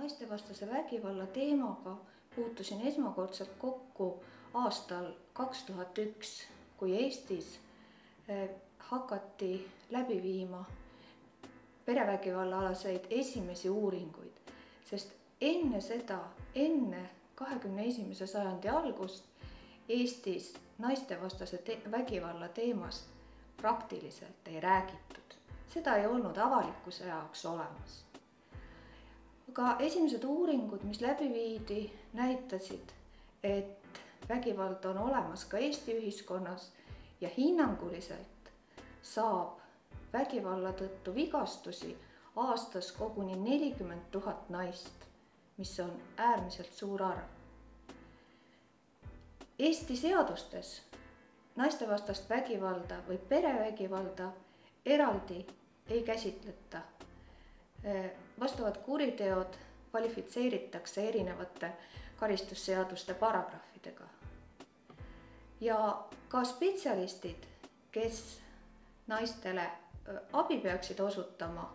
naistevastase vägivalla teemaga puutusin esmakordselt kokku aastal 2001, kui Eestis hakati läbi viima perevägivalla-alaseid esimesi uuringuid, sest enne seda, enne 21. sajandi algust Eestis naistevastase vägivalla teemast praktiliselt ei räägitud. Seda ei olnud avalikkuse jaoks olemas. Aga esimesed uuringud, mis läbi viidi, näitasid, et vägivald on olemas ka Eesti ühiskonnas ja hinnanguliselt saab vägivalla tõttu vigastusi aastas koguni 40 000 naist, mis on äärmiselt suur arv. Eesti seadustes naistevastast vägivalda või perevägivalda eraldi ei käsitleta. Vastavad kuriteod kvalifitseeritakse erinevate karistusseaduste paragrahvidega. Ja ka spetsialistid, kes naistele abi peaksid osutama,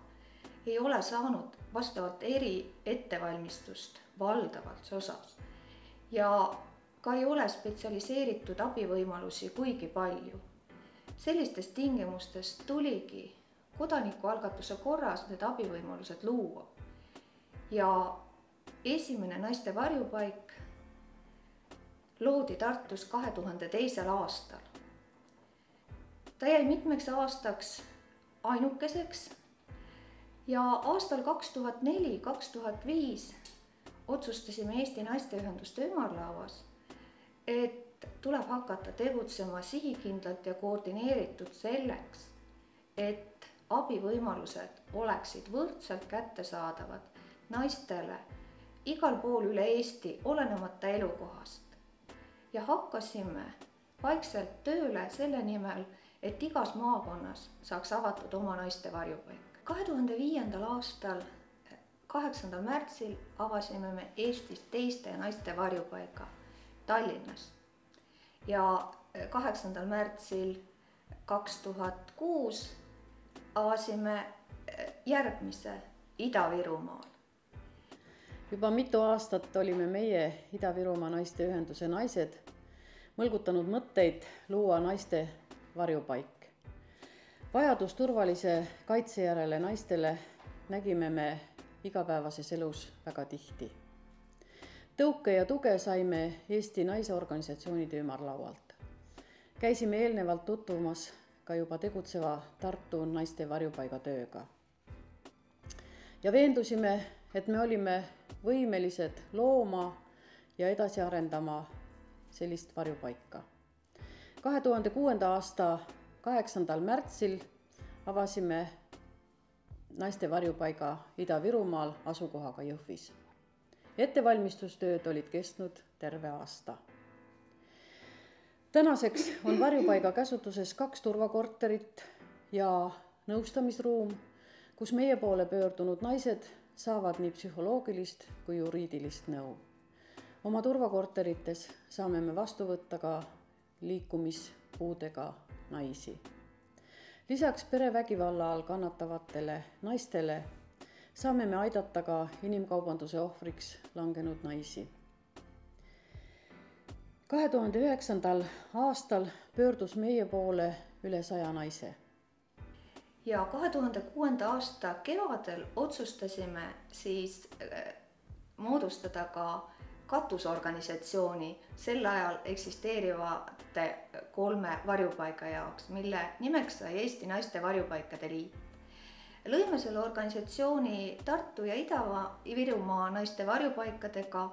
ei ole saanud vastavalt eri ettevalmistust valdavalt osas. Ja ka ei ole spetsialiseeritud abivõimalusi kuigi palju. Sellistes tingimustes tuligi kodanikualgatuse korras need abivõimalused luua. Ja esimene naiste varjupaik loodi Tartus 2002. aastal. Ta jäi mitmeks aastaks ainukeseks ja aastal 2004-2005 otsustasime Eesti Naisteühenduste Ümarlauas, et tuleb hakata tegutsema sihikindlalt ja koordineeritud selleks, et abivõimalused oleksid võrdselt kättesaadavad naistele igal pool üle Eesti, olenemata elukohast. Ja hakkasime vaikselt tööle selle nimel, et igas maakonnas saaks avatud oma naiste varjupaik. 2005. aastal 8. märtsil avasime me Eestis teiste naiste varjupaika Tallinnas. Ja 8. märtsil 2006 avasime järgmise Ida-Virumaal. Juba mitu aastat olime meie Ida-Virumaa naisteühenduse naised mõlgutanud mõtteid luua naiste varjupaik. Vajadus turvalise kaitse järele naistele nägime me igapäevases elus väga tihti. Tõuke ja tuge saime Eesti naisorganisatsioonide ümarlaualt. Käisime eelnevalt tutvumas ka juba tegutseva Tartu naiste varjupaiga tööga. Ja veendusime, et me olime võimelised looma ja edasi arendama sellist varjupaika. 2006. aasta 8. märtsil avasime naiste varjupaiga Ida-Virumaal asukohaga Jõhvis. Ettevalmistustööd olid kestnud terve aasta. Tänaseks on varjupaiga käsutuses 2 turvakorterit ja nõustamisruum, kus meie poole pöördunud naised saavad nii psühholoogilist kui juriidilist nõu. Oma turvakorterites saame me vastu võtta ka liikumispuudega naisi. Lisaks perevägivalla all kannatavatele naistele saame me aidata ka inimkaubanduse ohvriks langenud naisi. 2009. aastal pöördus meie poole üle 100 naise. Ja 2006. aasta kevadel otsustasime siis moodustada ka katusorganisatsiooni sel ajal eksisteerivate 3 varjupaiga jaoks, mille nimeks sai Eesti Naiste Varjupaikade Liit. Lõime selle organisatsiooni Tartu ja Ida-Virumaa naiste varjupaikadega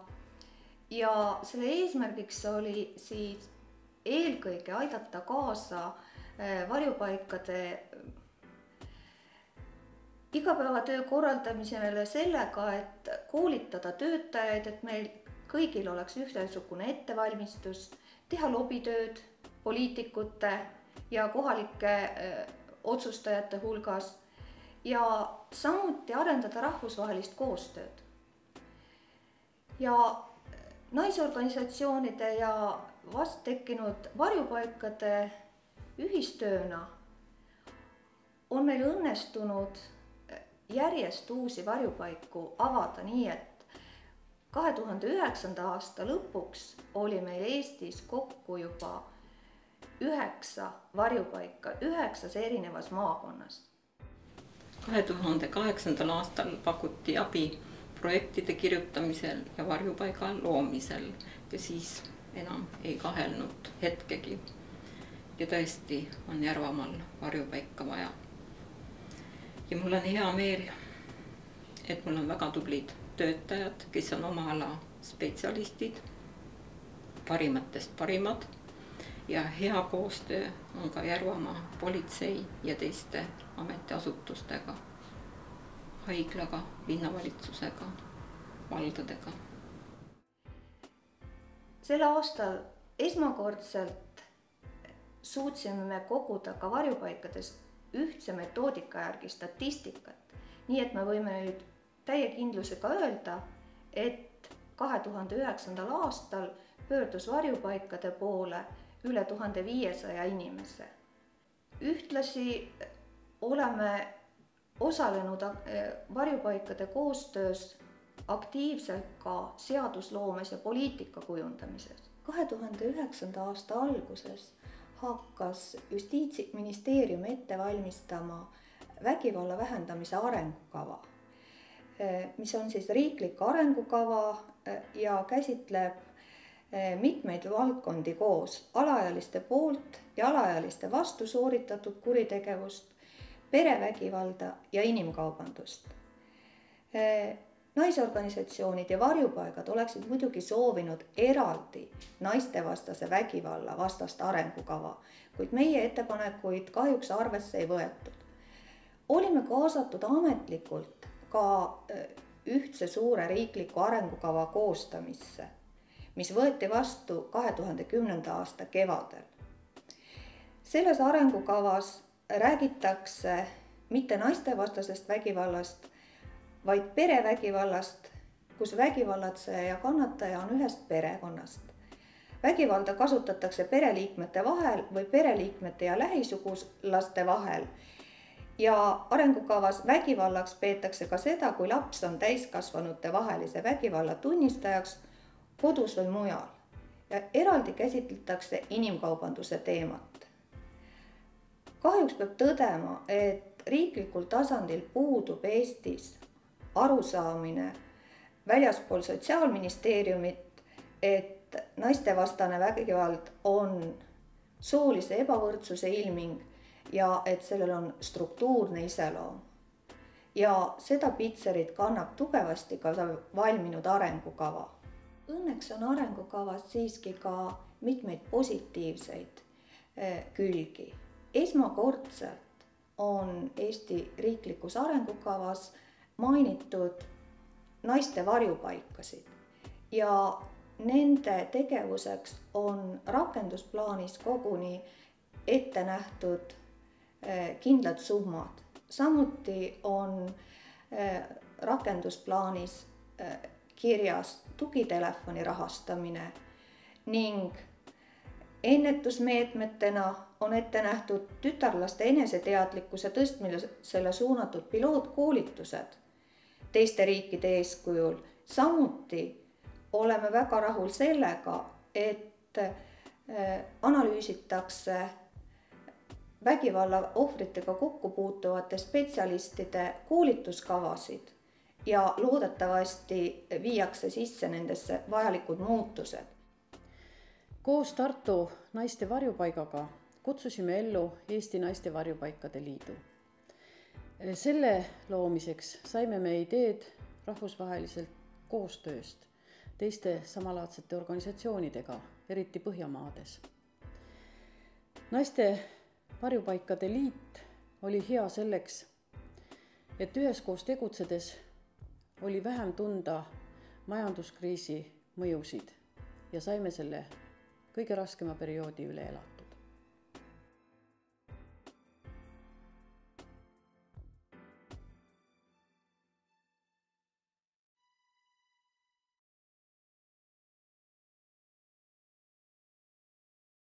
ja selle eesmärgiks oli siis eelkõige aidata kaasa varjupaikade igapäevatöö korraldamisele sellega, et koolitada töötajaid, et meil kõigil oleks ühtesugune ettevalmistus, teha lobitööd poliitikute ja kohalike otsustajate hulgas ja samuti arendada rahvusvahelist koostööd. Ja naisorganisatsioonide ja vast tekkinud varjupaikade ühistööna on meil õnnestunud järjest uusi varjupaiku avada nii, et 2009. aasta lõpuks oli meil Eestis kokku juba 9 varjupaika 9 erinevas maakonnas. 2008. aastal pakuti abi projektide kirjutamisel ja varjupaiga loomisel ja siis enam ei kahelnud hetkegi. Ja tõesti on Järvamaal varjupaika vaja. Ja mul on hea meel, et mul on väga tublid töötajad, kes on oma ala spetsialistid, parimatest parimad ja hea koostöö on ka Järvamaa politsei ja teiste ametiasutustega, haiglaga, linnavalitsusega, valdadega. Sel aastal esmakordselt suutsime me koguda ka varjupaikades ühtse metoodika järgi statistikat, nii et me võime nüüd täie kindlusega öelda, et 2009. aastal pöördus varjupaikade poole üle 1500 inimese. Ühtlasi oleme osalenud varjupaikade koostöös aktiivselt ka seadusloomes ja poliitika kujundamises. 2009. aasta alguses hakkas Justiitsministeerium ette valmistama vägivalla vähendamise arengukava, mis on siis riiklik arengukava ja käsitleb mitmeid valdkondi koos: alaealiste poolt ja alaealiste vastu sooritatud kuritegevust, perevägivalda ja inimkaubandust. Naisorganisatsioonid ja varjupaigad oleksid muidugi soovinud eraldi naistevastase vägivalla vastast arengukava, kuid meie ettepanekuid kahjuks arvesse ei võetud. Olime kaasatud ametlikult ka ühtse suure riikliku arengukava koostamisse, mis võeti vastu 2010. aasta kevadel. Selles arengukavas räägitakse mitte naistevastasest vägivallast, vaid perevägivallast, kus vägivallatseja ja kannataja on ühest perekonnast. Vägivalda kasutatakse pereliikmete vahel või pereliikmete ja lähisugulaste vahel. Ja arengukavas vägivallaks peetakse ka seda, kui laps on täiskasvanute vahelise vägivalla tunnistajaks kodus või mujal. Ja eraldi käsitletakse inimkaubanduse teemat. Kahjuks peab tõdema, et riiklikul tasandil puudub Eestis arusaamine väljaspool Sotsiaalministeeriumit, et naistevastane vägivald on soolise ebavõrdsuse ilming ja et sellel on struktuurne iseloom. Ja seda pitserit kannab tugevasti ka valminud arengukava. Õnneks on arengukavas siiski ka mitmeid positiivseid külgi. Esmakordselt on Eesti riiklikus arengukavas mainitud naiste varjupaikasid ja nende tegevuseks on rakendusplaanis koguni ette nähtud kindlad summad. Samuti on rakendusplaanis kirjas tugitelefoni rahastamine ning ennetusmeetmetena on ette nähtud tütarlaste eneseteadlikkuse tõstmisele suunatud pilootkoolitused teiste riikide eeskujul. Samuti oleme väga rahul sellega, et analüüsitakse vägivalla ohvritega kokku puutuvate spetsialistide koolituskavasid ja loodetavasti viiakse sisse nendesse vajalikud muutused. Koos Tartu naiste varjupaigaga kutsusime ellu Eesti Naiste Varjupaikade Liidu. Selle loomiseks saime me ideed rahvusvaheliselt koostööst teiste samalaadsete organisatsioonidega, eriti Põhjamaades. Naiste Varjupaikade Liit oli hea selleks, et üheskoos tegutsedes oli vähem tunda majanduskriisi mõjusid ja saime selle kõige raskema perioodi üle elada.